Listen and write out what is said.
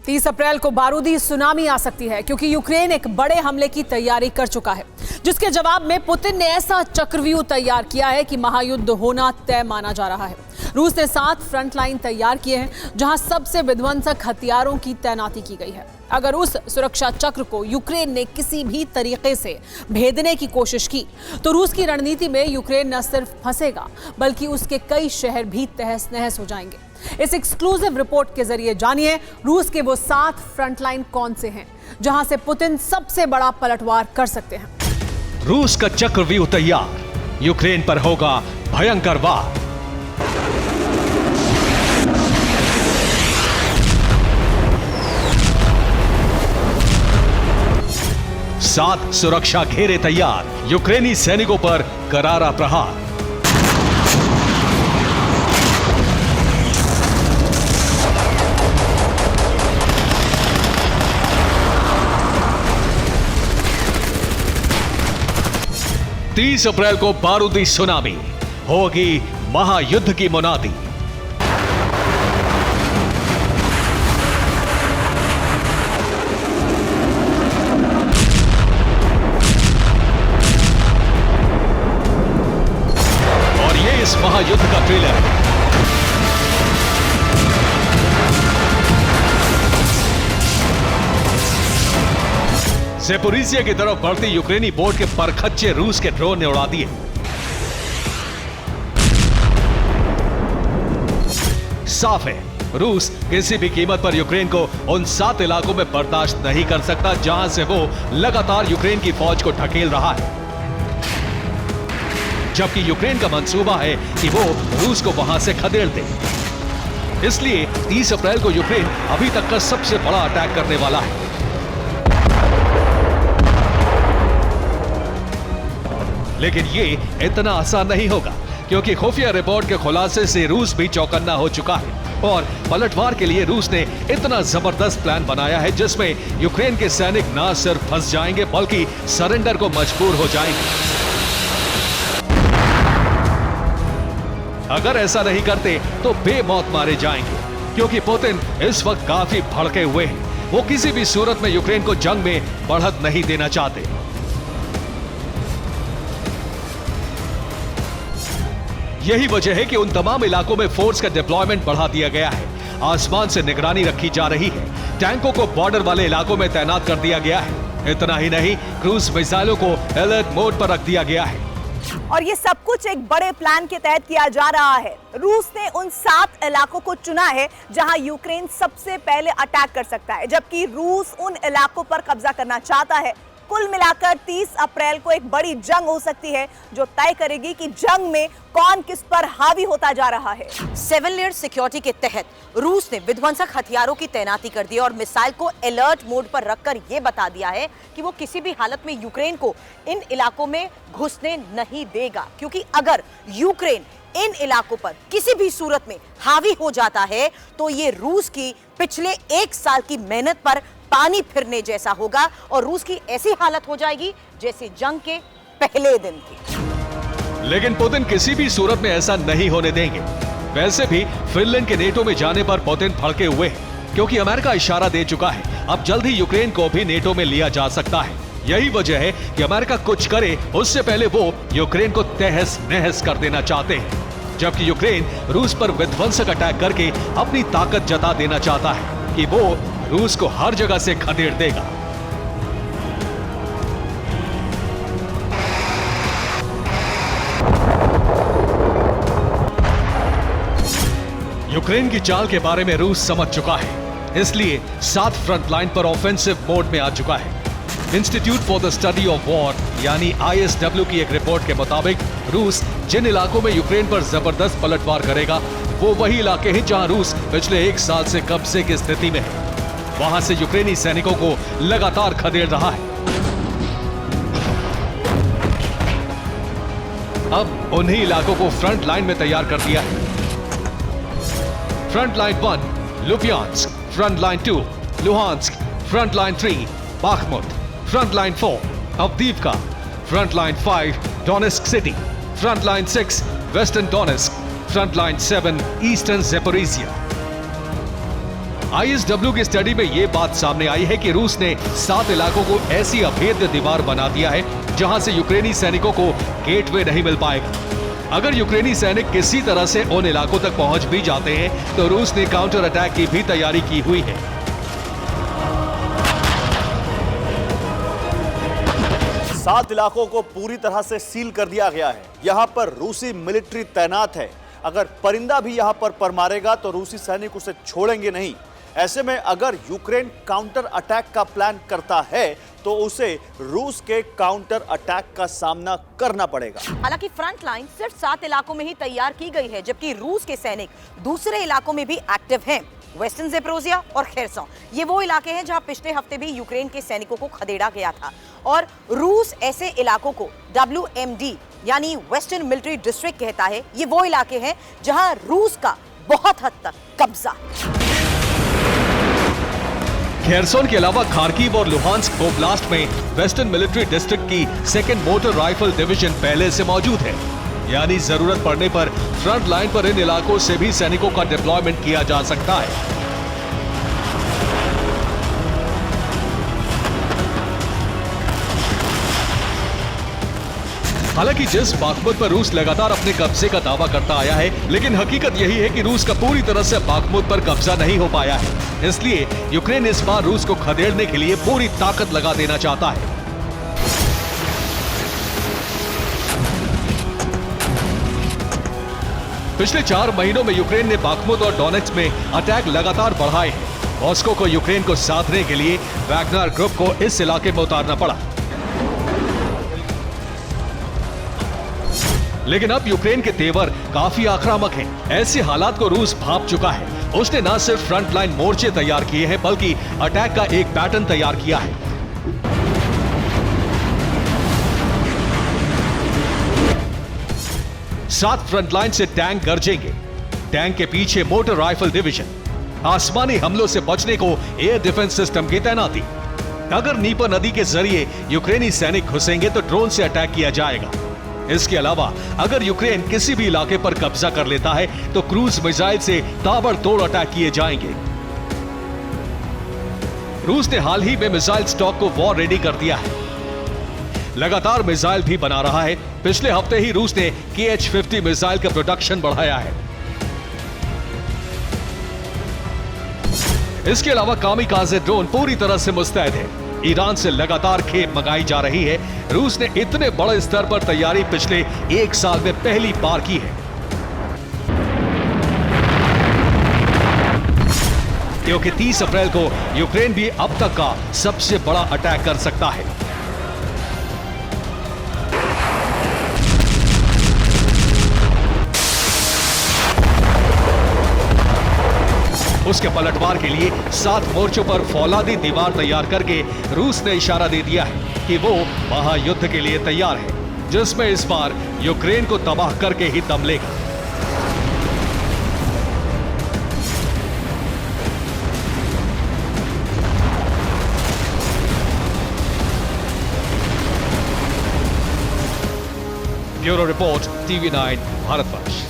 30 अप्रैल को बारूदी सुनामी आ सकती है क्योंकि यूक्रेन एक बड़े हमले की तैयारी कर चुका है, जिसके जवाब में पुतिन ने ऐसा चक्रव्यूह तैयार किया है कि महायुद्ध होना तय माना जा रहा है। रूस ने 7 फ्रंट लाइन तैयार किए हैं जहां सबसे विध्वंसक हथियारों की तैनाती की गई है। अगर उस सुरक्षा चक्र को यूक्रेन ने किसी भी तरीके से भेदने की कोशिश की तो रूस की रणनीति में यूक्रेन न सिर्फ फंसेगा बल्कि उसके कई शहर भी तहस नहस हो जाएंगे। इस एक्सक्लूसिव रिपोर्ट के जरिए जानिए रूस के वो 7 फ्रंट लाइन कौन से हैं जहां से पुतिन सबसे बड़ा पलटवार कर सकते हैं। रूस का चक्रव्यूह तैयार, यूक्रेन पर होगा भयंकर वार। सात सुरक्षा घेरे तैयार, यूक्रेनी सैनिकों पर करारा प्रहार। तीस अप्रैल को बारूदी सुनामी, होगी महायुद्ध की मुनादी। और ये इस महायुद्ध का ट्रेलर है। ज़ेपोरिज़िया की तरफ बढ़ती यूक्रेनी बोट के परखच्चे रूस के ड्रोन ने उड़ा दिए। साफ है, रूस किसी भी कीमत पर यूक्रेन को उन 7 इलाकों में बर्दाश्त नहीं कर सकता जहां से वो लगातार यूक्रेन की फौज को ढकेल रहा है, जबकि यूक्रेन का मंसूबा है कि वो रूस को वहां से खदेड़ दे। इसलिए 30 अप्रैल को यूक्रेन अभी तक का सबसे बड़ा अटैक करने वाला है। लेकिन ये इतना आसान नहीं होगा क्योंकि खुफिया रिपोर्ट के खुलासे से रूस भी चौकन्ना हो चुका है और पलटवार के लिए रूस ने इतना जबरदस्त प्लान बनाया है जिसमें यूक्रेन के सैनिक ना सिर्फ फंस जाएंगे बल्कि सरेंडर को मजबूर हो जाएंगे। अगर ऐसा नहीं करते तो बेमौत मारे जाएंगे क्योंकि पुतिन इस वक्त काफी भड़के हुए हैं। वो किसी भी सूरत में यूक्रेन को जंग में बढ़त नहीं देना चाहते। यही वजह है कि उन तमाम इलाकों में फोर्स का डिप्लॉयमेंट बढ़ा दिया गया है। आसमान से निगरानी रखी जा रही है, टैंकों को बॉर्डर वाले इलाकों में तैनात कर दिया गया है। इतना ही नहीं, क्रूज मिसाइलों को अलर्ट मोड पर रख दिया गया है। और ये सब कुछ एक बड़े प्लान के तहत किया जा रहा है। रूस ने उन 7 इलाकों को चुना है जहां यूक्रेन सबसे पहले अटैक कर सकता है, जबकि रूस उन इलाकों पर कब्जा करना चाहता है। कुल मिलाकर 30 अप्रैल को एक बड़ी जंग हो सकती है जो तय करेगी कि जंग में कौन किस पर हावी होता जा रहा है। 7 लेयर सिक्योरिटी के तहत रूस ने विध्वंसक हथियारों की तैनाती कर दी और मिसाइल को अलर्ट मोड पर रखकर यह बता दिया है कि वो किसी भी हालत में यूक्रेन को इन इलाकों में घुसने नहीं देगा, क्योंकि अगर यूक्रेन इन इलाकों पर किसी भी सूरत में हावी हो जाता है तो ये रूस की पिछले 1 साल की मेहनत पर पानी फिरने जैसा होगा और रूस की ऐसी हालत हो जाएगी जैसे जंग के पहले दिन थी। लेकिन पुतिन किसी भी सूरत में ऐसा नहीं होने देंगे। वैसे भी फिनलैंड के नेटो में जाने पर पुतिन भड़के हुए हैं क्योंकि अमेरिका इशारा दे चुका है अब जल्द ही यूक्रेन को भी नेटो में लिया जा सकता है। यही वजह है कि अमेरिका कुछ करे उससे पहले वो यूक्रेन को तहस नहस कर देना चाहते हैं, जबकि यूक्रेन रूस पर विध्वंसक अटैक करके अपनी ताकत जता देना चाहता है कि वो रूस को हर जगह से खदेड़ देगा। यूक्रेन की चाल के बारे में रूस समझ चुका है, इसलिए 7 फ्रंट लाइन पर ऑफेंसिव मोड में आ चुका है। Institute for the study of war यानी ISW की एक रिपोर्ट के मुताबिक रूस जिन इलाकों में यूक्रेन पर जबरदस्त पलटवार करेगा वो वही इलाके हैं जहां रूस पिछले 1 साल से कब्जे की स्थिति में है। वहां से यूक्रेनी सैनिकों को लगातार खदेड़ रहा है। अब उन्हीं इलाकों को फ्रंट लाइन में तैयार कर दिया है। Front line 1 Kupiansk, front line 2 Luhansk, front line 3 Bakhmut, front line 4 Avdiivka, front line 5 Donetsk city, front line 6 western Donetsk, front line 7 eastern Zaporizhzhia. ISW की स्टडी में ये बात सामने आई है कि रूस ने 7 इलाकों को ऐसी अभेद्य दीवार बना दिया है जहां से यूक्रेनी सैनिकों को गेटवे नहीं मिल पाएगा। अगर यूक्रेनी सैनिक किसी तरह से उन इलाकों तक पहुंच भी जाते हैं तो रूस ने काउंटर अटैक की भी तैयारी की हुई है। 7 इलाकों को पूरी तरह से सील कर दिया गया है। यहां पर रूसी मिलिट्री तैनात है। अगर परिंदा भी यहां पर मारेगा तो रूसी सैनिक उसे छोड़ेंगे नहीं। ऐसे में अगर यूक्रेन काउंटर अटैक का प्लान करता है तो उसे रूस के काउंटर अटैक का सामना करना पड़ेगा। हालांकि फ्रंट लाइन सिर्फ 7 इलाकों में ही तैयार की गई है, जबकि रूस के सैनिक दूसरे इलाकों में भी एक्टिव हैं। वेस्टर्न ज़ेपोरिज़िया और खेरसों, ये वो इलाके हैं जहां पिछले हफ्ते भी यूक्रेन के सैनिकों को खदेड़ा गया था। और रूस ऐसे इलाकों को WMD यानी वेस्टर्न मिलिट्री डिस्ट्रिक्ट कहता है। ये वो इलाके हैं जहां रूस का बहुत हद तक कब्जा। खेरसोन के अलावा खार्किव और लुहांस्क ओब्लास्ट में वेस्टर्न मिलिट्री डिस्ट्रिक्ट की 2nd मोटर राइफल डिवीजन पहले से मौजूद है। यानी जरूरत पड़ने पर फ्रंट लाइन पर इन इलाकों से भी सैनिकों का डिप्लॉयमेंट किया जा सकता है। हालांकि जिस बागमुत पर रूस लगातार अपने कब्जे का दावा करता आया है, लेकिन हकीकत यही है कि रूस का पूरी तरह से बागमुत पर कब्जा नहीं हो पाया है। इसलिए यूक्रेन इस बार रूस को खदेड़ने के लिए पूरी ताकत लगा देना चाहता है। पिछले 4 महीनों में यूक्रेन ने बागमुत और डोनेट्स्क में अटैक लगातार बढ़ाए हैं। मॉस्को को यूक्रेन को साधने के लिए वैगनर ग्रुप को इस इलाके में उतारना पड़ा। लेकिन अब यूक्रेन के तेवर काफी आक्रामक हैं। ऐसे हालात को रूस भांप चुका है। उसने न सिर्फ फ्रंट लाइन मोर्चे तैयार किए हैं, बल्कि अटैक का एक पैटर्न तैयार किया है। सात फ्रंट लाइन से टैंक गरजेंगे। टैंक के पीछे मोटर राइफल डिवीजन। आसमानी हमलों से बचने को एयर डिफेंस सिस्टम की तैनाती। अगर नीपर नदी के जरिए यूक्रेनी सैनिक घुसेंगे तो ड्रोन से अटैक किया जाएगा। इसके अलावा अगर यूक्रेन किसी भी इलाके पर कब्जा कर लेता है तो क्रूज मिसाइल से ताबड़तोड़ अटैक किए जाएंगे। रूस ने हाल ही में मिसाइल स्टॉक को वॉर रेडी कर दिया है। लगातार मिसाइल भी बना रहा है। पिछले हफ्ते ही रूस ने KH-50 मिसाइल का प्रोडक्शन बढ़ाया है। इसके अलावा कामिकाज़े ड्रोन पूरी तरह से मुस्तैद है। ईरान से लगातार खेप मंगाई जा रही है। रूस ने इतने बड़े स्तर पर तैयारी पिछले 1 साल में पहली बार की है, क्योंकि 30 अप्रैल को यूक्रेन भी अब तक का सबसे बड़ा अटैक कर सकता है। उसके पलटवार के लिए 7 मोर्चों पर फौलादी दीवार तैयार करके रूस ने इशारा दे दिया है कि वो महायुद्ध के लिए तैयार है, जिसमें इस बार यूक्रेन को तबाह करके ही दम लेगा। Bureau report, TV9 Bharatvarsh.